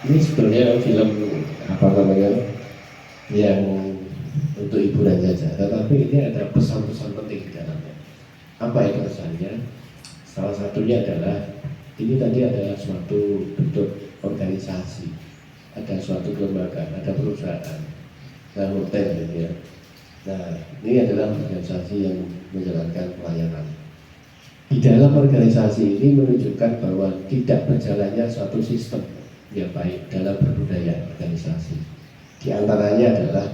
Ini sebetulnya film apa namanya yang untuk hiburan saja, tetapi ini ada pesan-pesan penting di dalamnya. Apa itu pesannya? Salah satunya adalah ini tadi adalah suatu bentuk organisasi, ada suatu lembaga, ada perusahaan, ada hotel gitu ya. Nah, ini adalah organisasi yang menjalankan pelayanan. Di dalam organisasi ini menunjukkan bahwa tidak berjalannya suatu sistem yang baik dalam berbudaya organisasi. Di antaranya adalah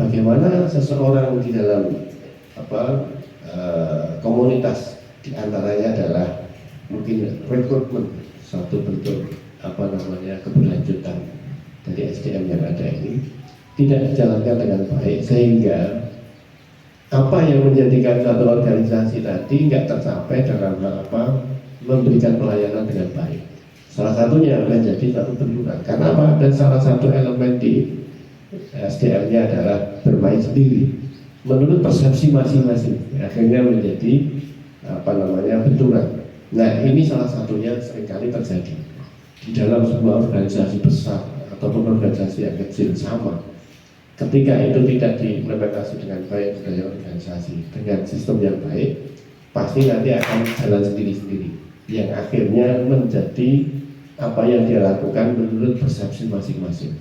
bagaimana seseorang di dalam komunitas, di antaranya adalah mungkin rekrutmen, suatu bentuk keberlanjutan dari SDM yang ada ini tidak dijalankan dengan baik, sehingga apa yang menjadikan satu organisasi tadi nggak tercapai dalam hal memberikan pelayanan dengan baik. Salah satunya menjadi satu benturan. Karena apa? Dan salah satu elemen di SDM-nya adalah bermain sendiri menurut persepsi masing-masing, akhirnya menjadi benturan. Nah, ini salah satunya seringkali terjadi di dalam sebuah organisasi besar ataupun organisasi yang kecil sama. Ketika itu tidak diimplementasi dengan baik budaya organisasi dengan sistem yang baik, pasti nanti akan jalan sendiri-sendiri, yang akhirnya menjadi apa yang dia lakukan menurut persepsi masing-masing.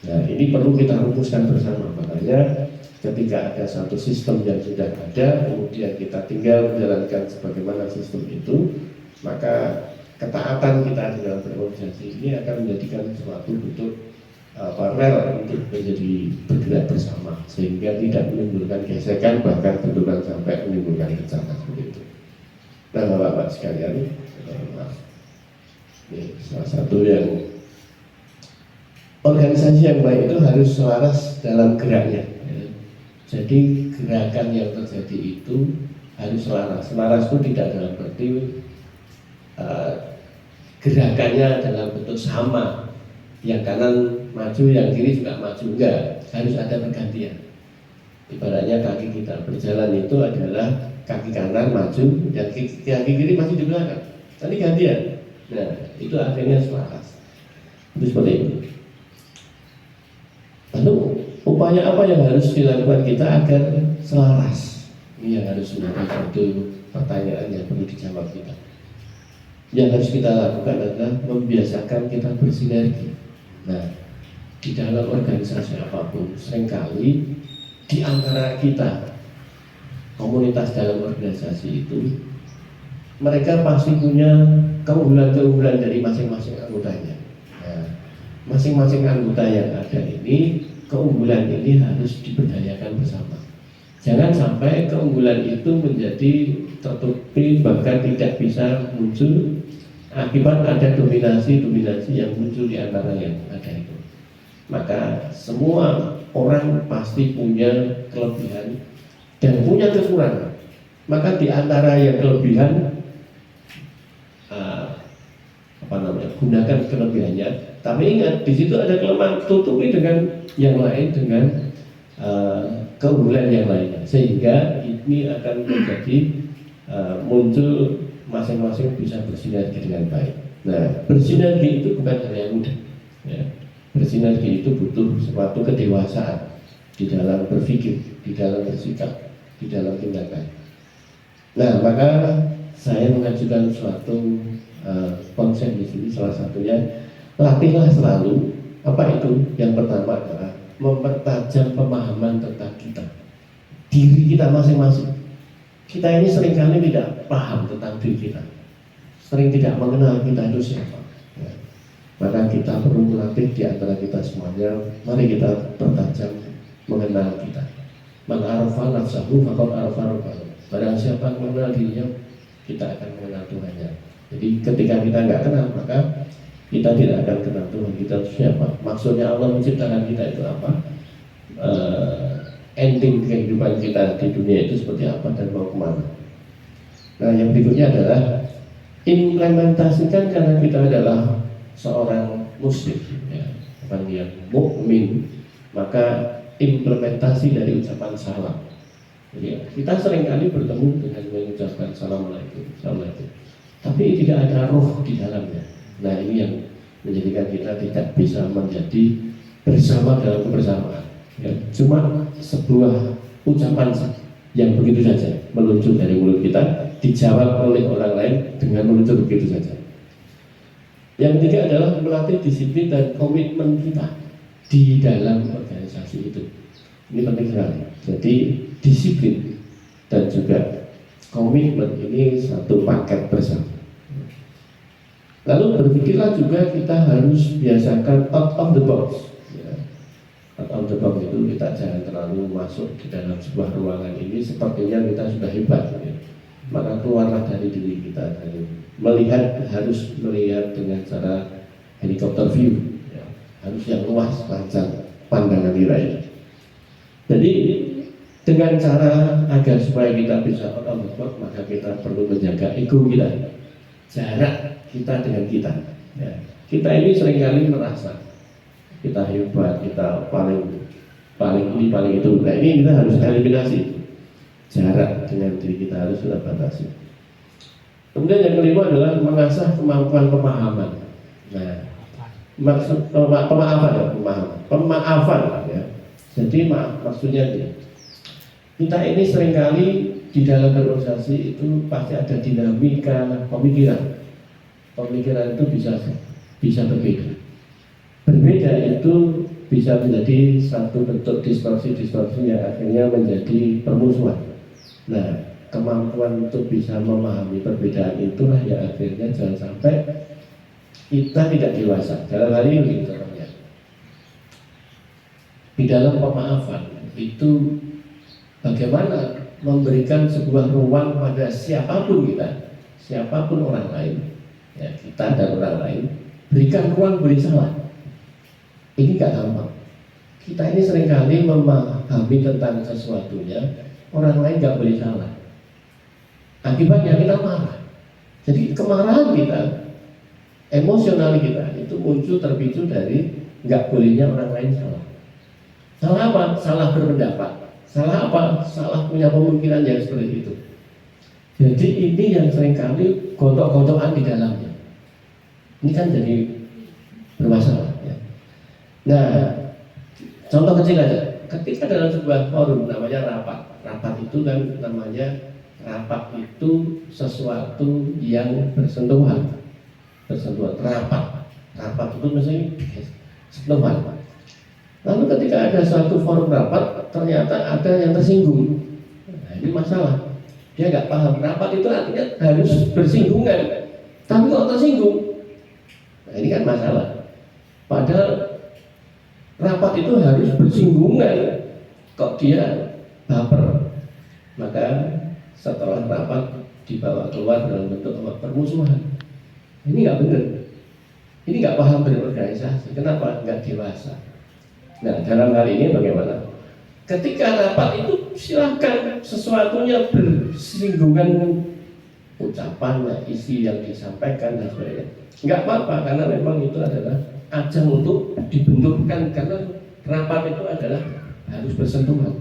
Nah, ini perlu kita rumuskan bersama. Makanya ketika ada satu sistem yang sudah ada, kemudian kita tinggal menjalankan sebagaimana sistem itu, maka ketaatan kita di dalam berorganisasi ini akan menjadikan suatu bentuk rel untuk menjadi bergerak bersama, sehingga tidak menimbulkan gesekan, bahkan benturan sampai menimbulkan bencana seperti itu. Nah, Bapak-Bapak sekalian, ini salah satu yang organisasi yang baik itu harus selaras dalam geraknya. Jadi gerakan yang terjadi itu harus selaras. Selaras itu tidak dalam berarti gerakannya dalam bentuk sama, yang kanan maju, yang kiri juga maju, enggak, harus ada pergantian. Ibaratnya kaki kita berjalan itu adalah kaki kanan maju, yang kaki kiri masih di belakang, tadi gantian. Nah, itu akhirnya selaras. Itu seperti itu. Lalu upaya apa yang harus dilakukan kita agar selaras? Ini yang harus menjadi satu pertanyaan yang perlu dijawab kita. Yang harus kita lakukan adalah membiasakan kita bersinergi. Nah, di dalam organisasi apapun, seringkali di antara kita, komunitas dalam organisasi itu, mereka pasti punya keunggulan-keunggulan dari masing-masing anggotanya. Nah, masing-masing anggota yang ada ini, keunggulan ini harus diberdayakan bersama. Jangan sampai keunggulan itu menjadi tertutupi, bahkan tidak bisa muncul akibat ada dominasi-dominasi yang muncul di antara yang ada itu. Maka semua orang pasti punya kelebihan dan punya kekurangan. Maka di antara yang kelebihan, gunakan kelebihannya. Tapi ingat, di situ ada kelemahan, tutupi dengan yang lain, dengan keunggulan yang lainnya, sehingga ini akan menjadi muncul masing-masing bisa bersinergi dengan baik. Nah, bersinergi itu bukan hal yang mudah, ya. Bersinergi itu butuh suatu kedewasaan di dalam berpikir, di dalam bersikap, di dalam tindakan. Nah, maka saya mengajukan suatu konsep di sini, salah satunya latihlah selalu. Apa itu? Yang pertama adalah mempertajam pemahaman tentang kita, diri kita masing-masing. Kita ini seringkali tidak paham tentang diri kita, sering tidak mengenal kita itu siapa. Ya. Maka kita perlu melatih di antara kita semuanya. Mari kita pertajam mengenal kita. Man arafa nafsahu faqad arafa rabbahu. Barang siapa mengenal dirinya, kita akan mengenal Tuhannya. Jadi ketika kita nggak kenal, maka kita tidak akan kenal Tuhan kita itu siapa. Maksudnya Allah menciptakan kita itu apa, ending kehidupan kita di dunia itu seperti apa dan mau kemana. Nah, yang berikutnya adalah implementasikan, karena kita adalah seorang muslim, ya, orang yang mukmin, maka implementasi dari ucapan salam. Jadi kita seringkali bertemu dengan mengucapkan assalamualaikum, assalamualaikum, tapi tidak ada ruh di dalamnya. Nah, ini yang menjadikan kita tidak bisa menjadi bersama dalam kebersamaan. Ya, cuma sebuah ucapan yang begitu saja meluncur dari mulut kita, dijawab oleh orang lain dengan meluncur begitu saja. Yang ketiga adalah melatih disiplin dan komitmen kita di dalam organisasi itu. Ini penting sekali. Jadi disiplin dan juga komitmen ini satu paket bersama. Lalu berpikirlah juga kita harus biasakan out of the box. Ya. Out of the box itu kita jangan terlalu masuk di dalam sebuah ruangan ini sepertinya kita sudah hebat. Ya. Maka keluarlah dari diri kita, dari harus melihat dengan cara helikopter view, ya. Harus yang luas, panjang pandangan diri. Jadi dengan cara agar supaya kita bisa out of the box, maka kita perlu menjaga ego kita, jarak kita dengan kita. Ya. Kita ini seringkali merasa kita hebat, kita paling ini paling itu. Nah ini kita harus eliminasi jarak dengan diri kita, harus kita batasi. Kemudian yang kelima adalah mengasah kemampuan pemahaman. Nah, maksud pemaafan ya. Jadi maksudnya ini, kita ini seringkali di dalam organisasi itu pasti ada dinamika pemikiran. Pemikiran itu bisa berbeda. Berbeda itu bisa menjadi satu bentuk distorsi yang akhirnya menjadi permusuhan. Nah, kemampuan untuk bisa memahami perbedaan itulah yang akhirnya jangan sampai kita tidak dewasa. Dalam hal ini contohnya, di dalam pemaafan itu bagaimana memberikan sebuah ruang pada siapapun kita, siapapun orang lain, ya, kita dan orang lain, berikan ruang boleh salah. Ini gak gampang. Kita ini seringkali memahami tentang sesuatunya, orang lain gak boleh salah. Akibatnya kita marah. Jadi kemarahan kita, emosional kita itu muncul terpicu dari gak bolehnya orang lain salah. Salah apa? Salah berpendapat. Salah apa? Salah punya pemikiran yang seperti itu. Jadi ini yang seringkali gontok-gontokan di dalamnya. Ini kan jadi bermasalah. Ya. Nah, contoh kecil aja. Ketika dalam sebuah forum namanya rapat itu kan namanya rapat itu sesuatu yang bersentuhan. Rapat itu misalnya sentuhan. Lalu ketika ada suatu forum rapat, ternyata ada yang tersinggung. Nah, ini masalah. Dia nggak paham. Rapat itu artinya harus bersinggungan, tapi kok tersinggung? Nah, ini kan masalah. Padahal rapat itu harus bersinggungan, kok dia baper. Maka setelah rapat dibawa keluar dalam bentuk permusuhan. Ini nggak benar. Ini nggak paham berorganisasi. Kenapa? Nggak dewasa. Nah, dalam hal ini bagaimana? Ketika rapat itu silahkan sesuatunya bersinggungan ucapan, isi yang disampaikan dan sebagainya. Nggak apa-apa karena memang itu adalah ajang untuk dibentukkan karena rapat itu adalah harus bersentuhan.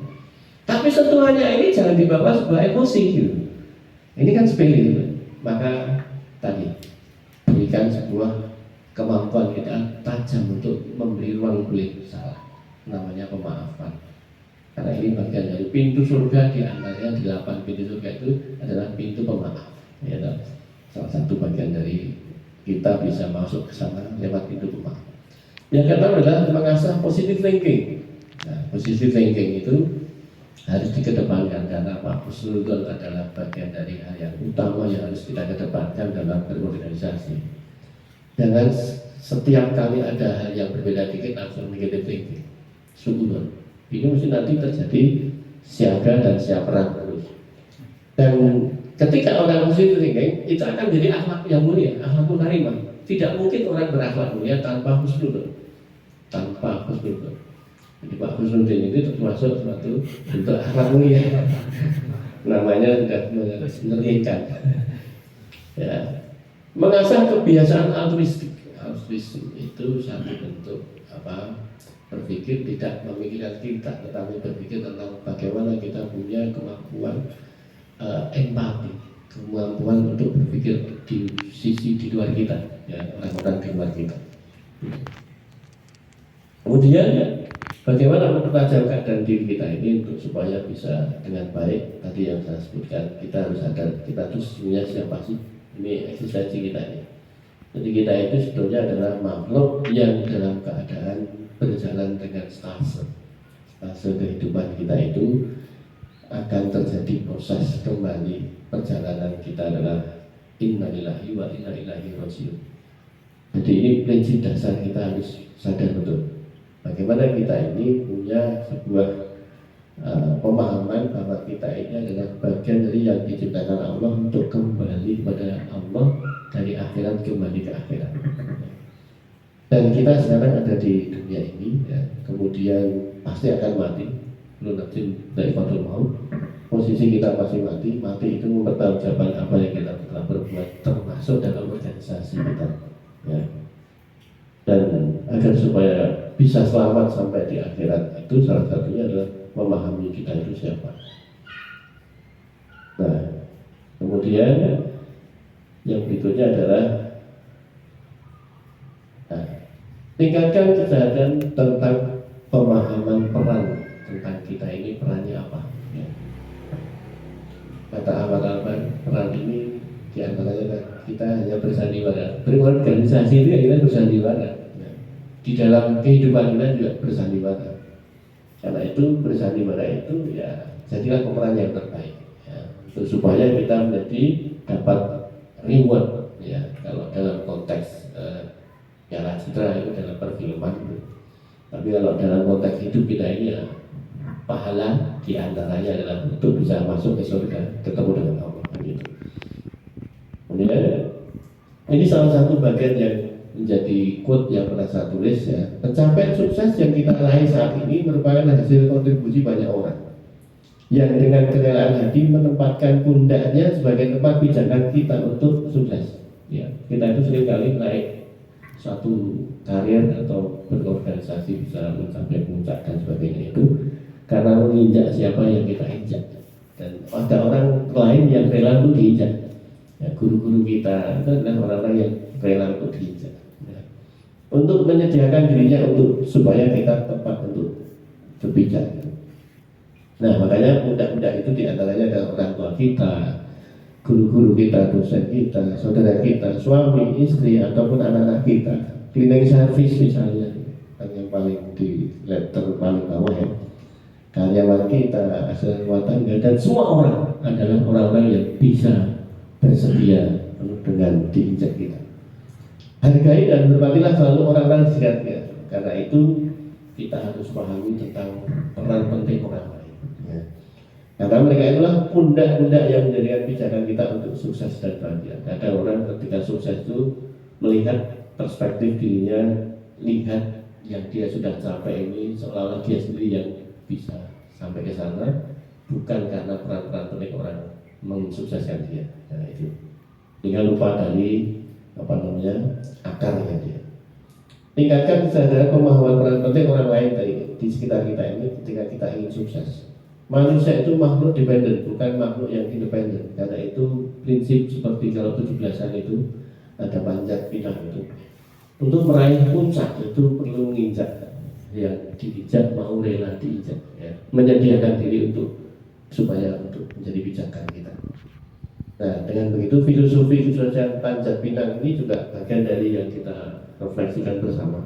Tapi sentuhannya ini jangan dibawa sebuah emosi gitu. Ini kan sepele gitu. Maka tadi berikan sebuah kemampuan kita tajam untuk memberi ruang boleh salah. Namanya pemaafan. Karena ini bagian dari pintu surga, di antaranya 8 pintu surga itu adalah pintu pemaaf. Ya, salah satu bagian dari kita bisa masuk ke sana lewat pintu pemaaf. Yang kedua adalah mengasah positive thinking. Nah, positive thinking itu harus dikedepankan karena apa? Husnuzon adalah bagian dari hal yang utama yang harus kita kedepankan dalam berorganisasi. Jangan setiap kali ada hal yang berbeda dikit langsung negative thinking. Suudon. Ini mesti nanti terjadi siaga dan siap perang terus. Dan ketika orang positive thinking itu akan jadi akhlak yang mulia, akhlakul karimah. Tidak mungkin orang berakhlak mulia tanpa husnuzon. Jadi Pak Husnuddin itu termasuk suatu bentuk akhlak mulia. Namanya sudah menerima. Ya. Mengasah kebiasaan altruistik. Altruistik itu satu bentuk berpikir tidak memikirkan kita, tetapi berpikir tentang bagaimana kita punya kemampuan empati, kemampuan untuk berpikir di sisi di luar kita, ya, orang-orang di luar kita. Kemudian bagaimana mempertajam keadaan diri kita ini untuk supaya bisa dengan baik. Tadi yang saya sebutkan, kita harus sadar kita itu sebenarnya siapa sih? Ini eksistensi kita ini. Jadi kita itu sebetulnya adalah makhluk yang dalam keadaan berjalan dengan stase kehidupan kita itu akan terjadi proses kembali. Perjalanan kita adalah innalillahi wa inna ilaihi rajiun. Jadi ini prinsip dasar kita harus sadar betul. Bagaimana kita ini punya sebuah pemahaman bahwa kita ini adalah bagian dari yang diciptakan Allah untuk kembali kepada Allah, dari akhirat kembali ke akhirat. Dan kita sekarang ada di dunia ini, ya, kemudian pasti akan mati. Belum nanti dari kodul maut. Posisi kita masih mati itu mempertanggungjawabkan apa yang kita telah berbuat, termasuk dalam organisasi kita. Ya. Dan agar supaya bisa selamat sampai di akhirat itu salah satunya adalah memahami kita itu siapa. Nah, kemudian yang berikutnya adalah tingkatkan kesadaran tentang pemahaman peran tentang kita ini, perannya apa. Ya. Kata awal-awal peran ini diantaranya kita hanya bersandiwara. Berorganisasi itu kita bersandiwara. Di dalam kehidupan kita juga bersandiwara. Karena itu bersandiwara itu ya jadilah pemeran yang terbaik, ya, supaya kita menjadi dapat reward, ya, kalau dalam konteks Piala Citra itu dalam perfilman. Tapi kalau dalam konteks hidup kita ini ya pahala diantaranya adalah untuk bisa masuk ke surga, ketemu dengan Allah, gitu. Kemudian ini salah satu bagian yang menjadi quote yang pernah saya tulis, ya. Pencapaian sukses yang kita raih saat ini merupakan hasil kontribusi banyak orang yang dengan kerelaan hati menempatkan pundaknya sebagai tempat pijakan kita untuk sukses. Ya, kita itu seringkali naik suatu karir atau berorganisasi bisa mencapai puncak dan sebagainya itu karena menginjak siapa yang kita injak, dan ada orang lain yang rela untuk diinjak. Ya, guru-guru kita itu adalah orang-orang yang rela untuk diinjak, ya, untuk menyediakan dirinya untuk supaya kita tepat untuk berpijak. Nah, makanya budak-budak itu diantaranya adalah orang tua kita, guru-guru kita, dosen kita, saudara kita, suami, istri, ataupun anak-anak kita, cleaning service misalnya, yang paling di letter paling bawah, ya, karyawan kita, asisten rumah tangga, dan semua orang adalah orang-orang yang bisa bersedia dengan diinjak kita. Hargai dan hormatilah selalu orang-orang di sekitarnya. Karena itu kita harus pahami tentang peran penting orang lain, ya. Karena mereka itulah pundak-pundak yang menjadikan pijakan kita untuk sukses dan bahagia. Kadang orang ketika sukses itu melihat perspektif dirinya, lihat yang dia sudah capai ini seolah-olah dia sendiri yang bisa sampai ke sana, bukan karena peran-peran penting orang mensukseskan dia. Nah, itu tinggal lupa dari akarnya dia. Tingkatkan kesadaran pemahaman peran penting orang lain di sekitar kita ini ketika kita ingin sukses. Manusia itu makhluk dependen, bukan makhluk yang independen. Karena itu prinsip seperti kalau 17-an itu ada panjat pinang itu. Untuk meraih puncak itu perlu menginjak, yang diinjak mau rela diinjak, ya. Menyediakan diri supaya untuk menjadi pijakan kita. Nah, dengan begitu filosofi kesuksesan panjat pinang ini juga bagian dari yang kita refleksikan bersama.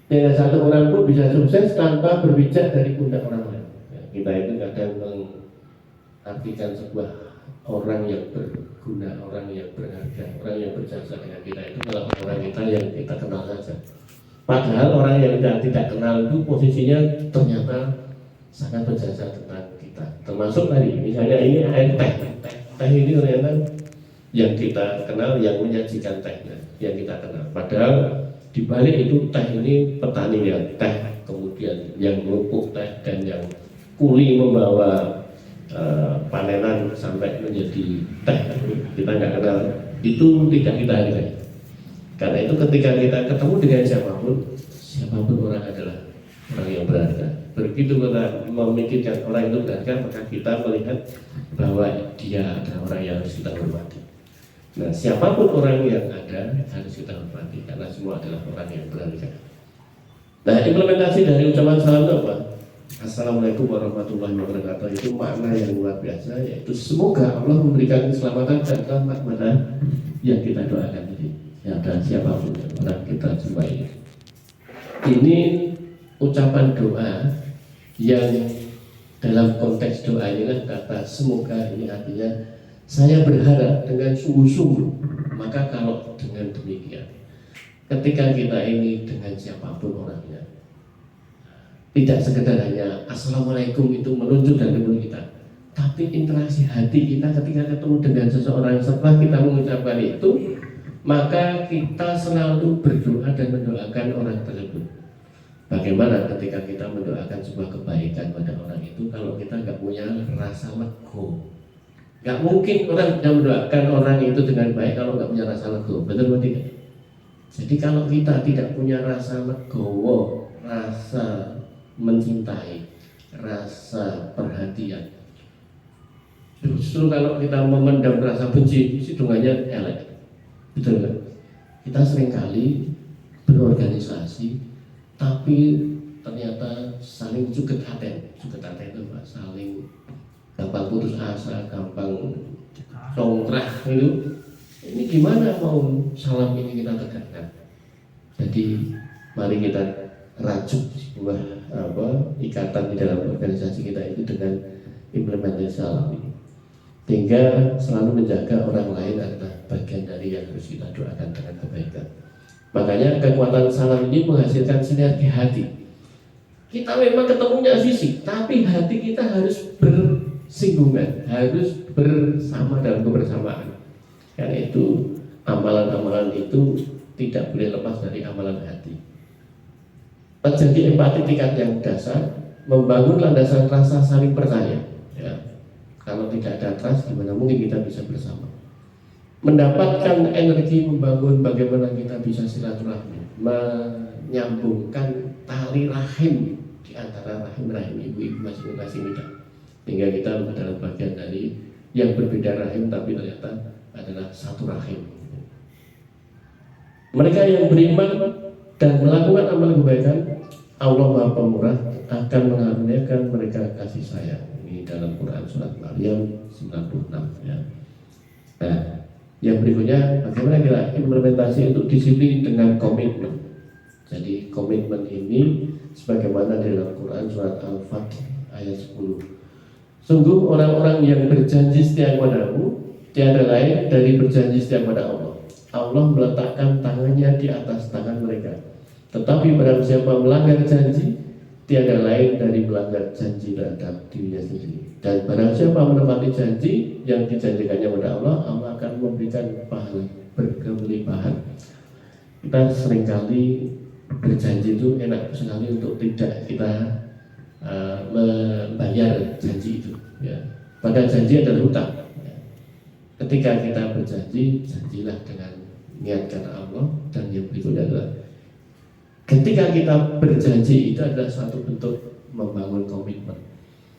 Tidak satu orang pun bisa sukses tanpa berpijak dari pundak orang lain. Kita itu kadang mengartikan sebuah orang yang berguna, orang yang berharga, orang yang berjasa dengan kita itu adalah orang kita yang kita kenal saja. Padahal orang yang kita tidak kenal itu posisinya ternyata sangat berjasa tentang kita. Termasuk tadi, misalnya ini air teh. Teh ini ternyata yang kita kenal, yang menyajikan tehnya, yang kita kenal. Padahal di balik itu teh ini petani yang teh, kemudian yang melupuk teh dan yang kuli membawa panenan sampai menjadi teh, kita nggak kenal, itu tidak kita hargai. Karena itu ketika kita ketemu dengan siapapun orang adalah orang yang berharga. Begitu kita memikirkan orang itu berharga, maka kita melihat bahwa dia adalah orang yang harus kita hormati. Nah, siapapun orang yang ada harus kita hormati karena semua adalah orang yang berharga. Nah, implementasi dari ucapan salam itu apa? Assalamualaikum warahmatullahi wabarakatuh, itu makna yang luar biasa, yaitu semoga Allah memberikan keselamatan dan rahmat kepada yang kita doakan tadi, yang ada siapapun yang orang kita jumpai. Ini ucapan doa yang dalam konteks doa inilah kata semoga ini artinya saya berharap dengan sungguh-sungguh. Maka kalau dengan demikian, ketika kita ini dengan siapapun orangnya, tidak sekedar hanya assalamualaikum itu menunjuk dan mulut kita, tapi interaksi hati kita ketika ketemu dengan seseorang, setelah kita mengucapkan itu, maka kita selalu berdoa dan mendoakan orang tersebut. Bagaimana ketika kita mendoakan sebuah kebaikan pada orang itu, kalau kita nggak punya rasa lego? Nggak mungkin orang bisa mendoakan orang itu dengan baik kalau nggak punya rasa lego, betul atau tidak? Jadi kalau kita tidak punya rasa legowo, rasa mencintai, rasa perhatian, justru kalau kita memendam rasa benci, hitungannya elek, betul nggak? Kita seringkali berorganisasi, tapi ternyata saling cuket hati itu Pak, saling gampang putus asa, gampang congkrah itu. Ini gimana mau salam ini kita tegakkan? Jadi mari kita racuk sebuah ikatan di dalam organisasi kita itu dengan implementasi salam ini, sehingga selalu menjaga orang lain adalah bagian dari yang harus kita doakan dengan kebaikan. Makanya kekuatan salam ini menghasilkan sinergi hati. Kita memang ketemunya fisik, tapi hati kita harus bersinggungan, harus bersama dalam kebersamaan. Karena itu amalan-amalan itu tidak boleh lepas dari amalan hati. Terjadi empati tingkat yang dasar, membangun landasan rasa saling percaya. Ya. Kalau tidak ada trust, gimana mungkin kita bisa bersama? Mendapatkan energi membangun bagaimana kita bisa silaturahmi, menyambungkan tali rahim di antara rahim-rahim ibu-ibu masing-masing kita, sehingga kita adalah bagian dari yang berbeda rahim tapi ternyata adalah satu rahim. Mereka yang beriman dan melakukan amal kebaikan, Allah Maha Pemurah akan mengaruniakan mereka kasih sayang. Ini dalam Quran surat Maryam 96 ya. Nah, yang berikutnya, bagaimana kita implementasi untuk disiplin dengan komitmen. Jadi komitmen ini sebagaimana di dalam Quran surat Al-Fatih ayat 10. Sungguh orang-orang yang berjanji setia kepadamu tiada lain dari berjanji setia kepada Allah. Allah meletakkan tangannya di atas tangan mereka. Tetapi barang siapa melanggar janji, tiada lain dari melanggar janji terhadap dirinya sendiri. Dan barang siapa menepati janji yang dijanjikannya kepada Allah, Allah akan memberikan pahala berkelimpahan. Kita seringkali berjanji itu enak sekali untuk tidak kita membayar janji itu. Ya. Padahal janji adalah hutang. Ya. Ketika kita berjanji, janjilah dengan niat karena Allah. Dan yang berikutnya adalah ketika kita berjanji itu adalah suatu bentuk membangun komitmen.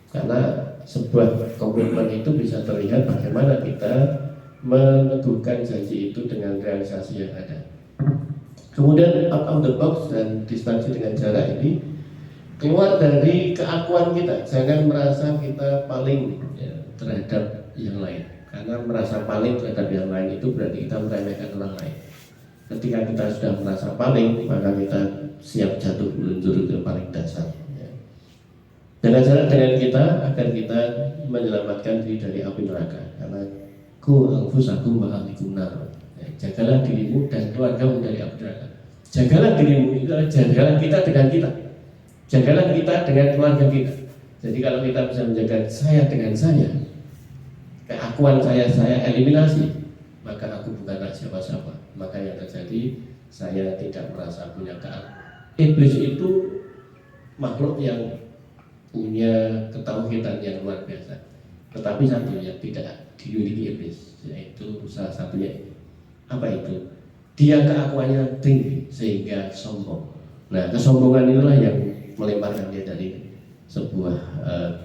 Karena sebuah komitmen itu bisa terlihat bagaimana kita meneguhkan janji itu dengan realisasi yang ada. Kemudian out of the box dan distansi dengan jarak ini keluar dari keakuan kita. Jangan merasa kita paling ya, terhadap yang lain. Karena merasa paling terhadap yang lain itu berarti kita meremehkan orang lain. Ketika kita sudah merasa paling, maka kita siap jatuh meluncur ke paling dasar. Jaga jarak dengan kita agar kita menyelamatkan diri dari api neraka. Karena ku anfusakum wa ahlikum nar. Jagalah dirimu dan keluargamu dari api neraka. Jagalah dirimu itu adalah jagalah kita dengan kita. Jagalah kita dengan keluarga kita. Jadi kalau kita bisa menjaga saya dengan saya, keakuan saya eliminasi, maka aku bukanlah siapa-siapa. Maka yang terjadi saya tidak merasa punya keakuan. Iblis itu makhluk yang punya ketauhidan yang luar biasa, tetapi satu yang tidak dimiliki iblis, yaitu salah satunya apa itu? Dia keakuannya tinggi sehingga sombong. Nah, kesombongan inilah yang melemparkan dia dari sebuah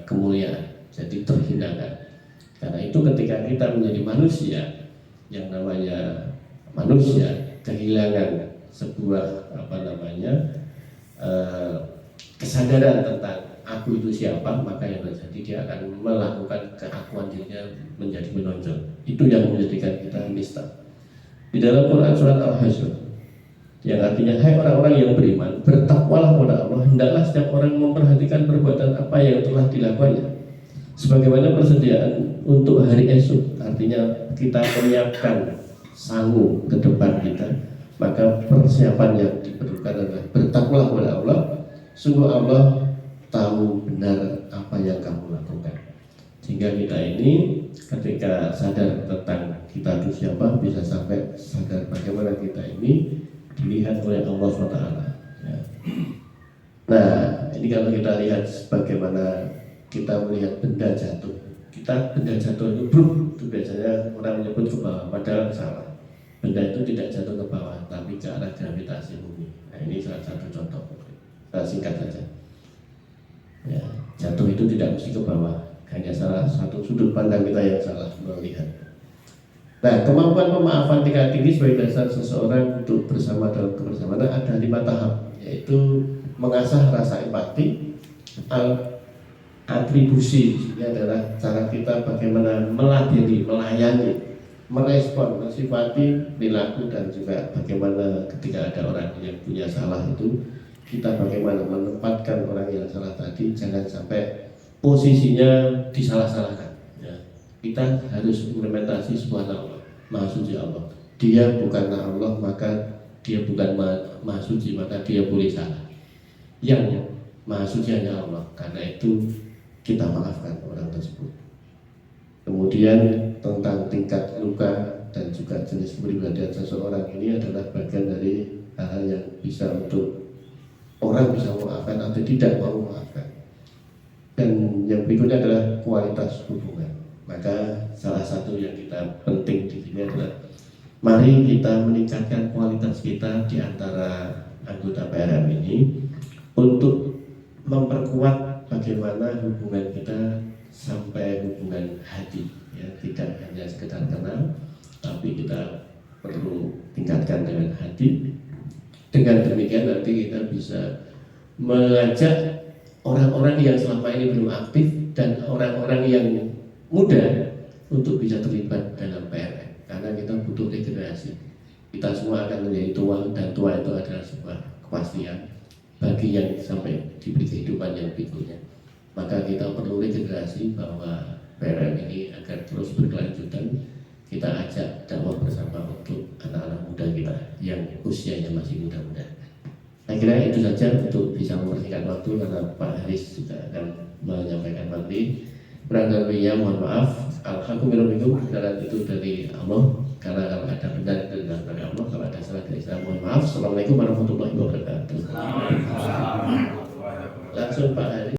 kemuliaan, jadi terhinakan. Karena itu ketika kita menjadi manusia, yang namanya manusia kehilangan sebuah kesadaran tentang aku itu siapa, maka yang terjadi dia akan melakukan keakuan dirinya menjadi menonjol. Itu yang menjadikan kita nista. Di dalam Quran surat Al-Hasyr yang artinya, hai orang-orang yang beriman, bertakwalah kepada Allah, hendaklah setiap orang memperhatikan perbuatan apa yang telah dilakukannya sebagaimana persediaan untuk hari esok. Artinya kita menyiapkan sanggup ke depan kita, maka persiapan yang diperlukan adalah bertakwalah kepada Allah. Sungguh Allah tahu benar apa yang kamu lakukan. Sehingga kita ini ketika sadar tentang kita itu siapa, bisa sampai sadar bagaimana kita ini dilihat oleh Allah SWT. Ya. Nah, ini kalau kita lihat bagaimana kita melihat benda jatuh, benda jatuh itu itu biasanya orang menyebut ke bawah, padahal salah. Benda itu tidak jatuh ke bawah, tapi ke arah gravitasi bumi. Nah, ini salah satu contoh. Kita singkat saja. Ya, jatuh itu tidak mesti ke bawah, hanya salah satu sudut pandang kita yang salah melihat. Nah, kemampuan pemaafan tingkat tinggi sebagai dasar seseorang untuk bersama dalam kebersamaan ada 5 tahap, yaitu mengasah rasa empati, atribusi, ini adalah cara kita bagaimana meladeni, melayani, merespon, mensifati perilaku, dan juga bagaimana ketika ada orang yang punya salah itu kita bagaimana menempatkan orang yang salah tadi, jangan sampai posisinya disalah-salahkan. Ya. Kita harus implementasi sebuah nama Maha Suci Allah. Dia bukanlah Allah, maka dia bukan Maha Suci, maka dia boleh salah. Yang Maha Suci hanya Allah, karena itu kita maafkan orang tersebut. Kemudian tentang tingkat luka dan juga jenis kepribadian seseorang, ini adalah bagian dari hal yang bisa untuk orang bisa memaafkan atau tidak mau memaafkan. Dan yang berikutnya adalah kualitas hubungan. Maka salah satu yang kita penting di sini adalah mari kita meningkatkan kualitas kita di antara anggota PRM ini untuk memperkuat bagaimana hubungan kita sampai hubungan hati, ya, tidak hanya sekedar kenal, tapi kita perlu tingkatkan dengan hati. Dengan demikian nanti kita bisa mengajak orang-orang yang selama ini belum aktif dan orang-orang yang muda untuk bisa terlibat dalam PRM, karena kita butuh regenerasi. Kita semua akan menjadi tua, dan tua itu adalah sebuah kepastian bagi yang sampai diberi kehidupan yang berikutnya. Maka kita perlu regenerasi bahwa PRM ini agar terus berkelanjutan. Kita ajak dakwah bersama untuk anak-anak muda kita yang usianya masih muda-muda. Saya kira itu saja untuk bisa mempersingkat waktu, karena Pak Haris juga akan menyampaikan materi. Kurang dan lebihnya mohon maaf. Alhamdulillah, kebenaran itu dari Allah, karena kalau ada benar itu dari Allah, kalau ada salah dari saya mohon maaf. Assalamualaikum warahmatullahi wabarakatuh. Langsung Pak Haris.